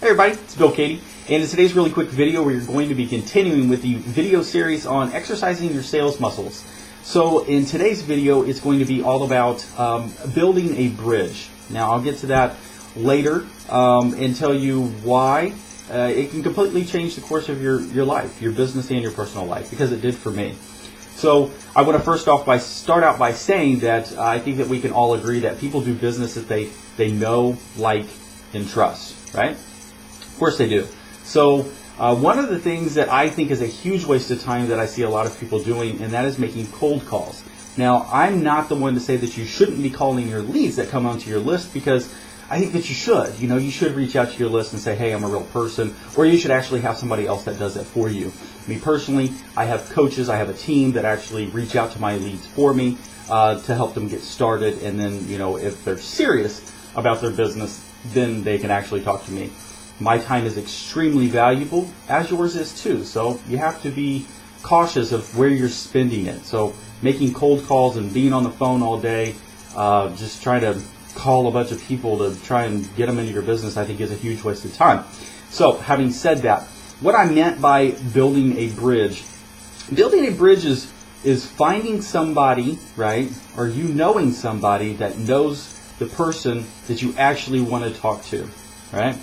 Hey everybody, it's Bill Katie, and in today's really quick video we're going to be continuing with the video series on exercising your sales muscles. So in today's video it's going to be all about building a bridge. Now I'll get to that later and tell you why it can completely change the course of your life, your business and your personal life, because it did for me. So I want to start out by saying that I think that we can all agree that people do business that they know, like, and trust, right? Of course they do. So one of the things that I think is a huge waste of time that I see a lot of people doing, and that is making cold calls. Now, I'm not the one to say that you shouldn't be calling your leads that come onto your list, because I think that you should. You know, you should reach out to your list and say, hey, I'm a real person, or you should actually have somebody else that does that for you. Me personally, I have coaches, I have a team that actually reach out to my leads for me to help them get started, and then, you know, if they're serious about their business, then they can actually talk to me. My time is extremely valuable, as yours is too, so you have to be cautious of where you're spending it. So making cold calls and being on the phone all day, just trying to call a bunch of people to try and get them into your business, I think is a huge waste of time. So having said that, what I meant by building a bridge is finding somebody, right, or you knowing somebody that knows the person that you actually want to talk to, right?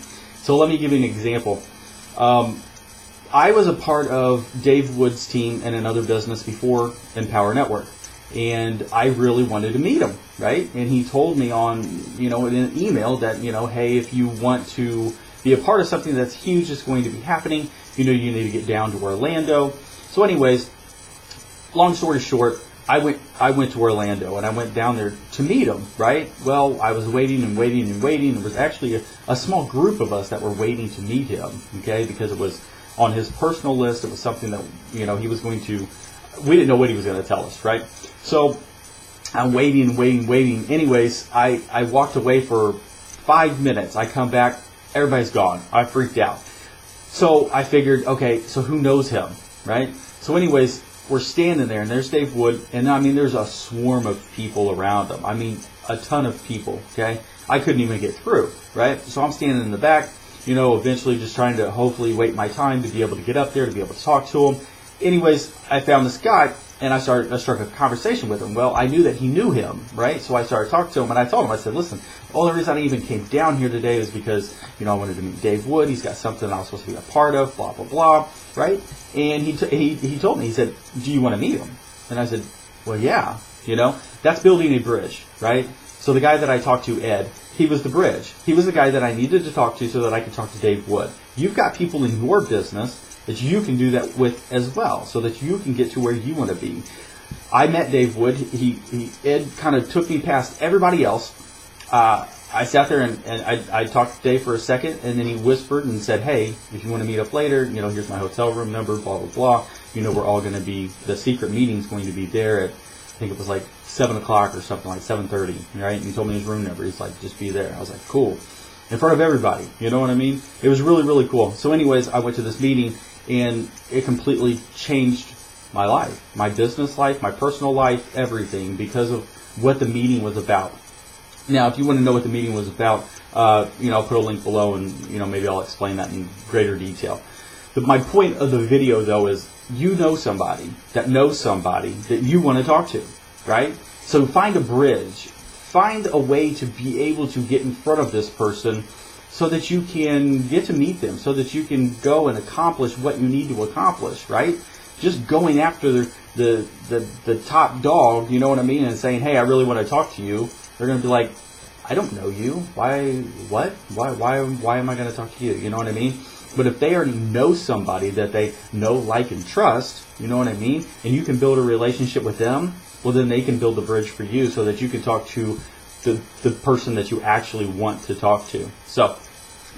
So let me give you an example. I was a part of Dave Wood's team in another business before Empower Network, and I really wanted to meet him, right? And he told me on, in an email that, hey, if you want to be a part of something that's huge that's going to be happening, you need to get down to Orlando. So anyways, long story short, I went to Orlando, and I went down there to meet him, right? Well, I was waiting and waiting and waiting. There was actually a small group of us that were waiting to meet him, okay, because it was on his personal list. It was something that, he was going to, we didn't know what he was going to tell us, right? So I'm waiting. Anyways, I walked away for 5 minutes. I come back, everybody's gone. I freaked out. So I figured, okay, so who knows him, right? So anyways, we're standing there, and there's Dave Wood, and I mean, there's a swarm of people around him. I mean, a ton of people, okay? I couldn't even get through, right? So I'm standing in the back, eventually just trying to hopefully wait my time to be able to get up there, to be able to talk to him. Anyways, I found this guy, and I struck a conversation with him. Well, I knew that he knew him, right? So I started talking to him, and I told him, I said, listen, the only reason I even came down here today is because, I wanted to meet Dave Wood. He's got something I was supposed to be a part of, blah, blah, blah, right? And he told me, he said, do you want to meet him? And I said, well, yeah, that's building a bridge, right? So the guy that I talked to, Ed, he was the bridge. He was the guy that I needed to talk to so that I could talk to Dave Wood. You've got people in your business that you can do that with as well, so that you can get to where you want to be. I met Dave Wood. Ed kind of took me past everybody else. I sat there and I talked to Dave for a second, and then he whispered and said, hey, if you want to meet up later, here's my hotel room number, blah, blah, blah. We're all going to be, the secret meeting's going to be there at, I think it was like 7 o'clock or something, like 7:30, right? And he told me his room number. He's like, just be there. I was like, cool. In front of everybody, you know what I mean? It was really, really cool. So anyways, I went to this meeting, and it completely changed my life, my business life, my personal life, everything, because of what the meeting was about. Now, if you want to know what the meeting was about, I'll put a link below, and maybe I'll explain that in greater detail. But my point of the video, though, is you know somebody that knows somebody that you want to talk to, right? So find a bridge, find a way to be able to get in front of this person, so that you can get to meet them, so that you can go and accomplish what you need to accomplish, right? Just going after the top dog, you know what I mean, and saying, hey, I really want to talk to you. They're going to be like, I don't know you. Why am I going to talk to you? You know what I mean? But if they already know somebody that they know, like, and trust, you know what I mean, and you can build a relationship with them, well, then they can build the bridge for you so that you can talk to the person that you actually want to talk to. So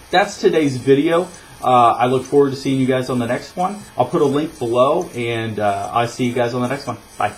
that's today's video. I look forward to seeing you guys on the next one. I'll put a link below, and I'll see you guys on the next one. Bye.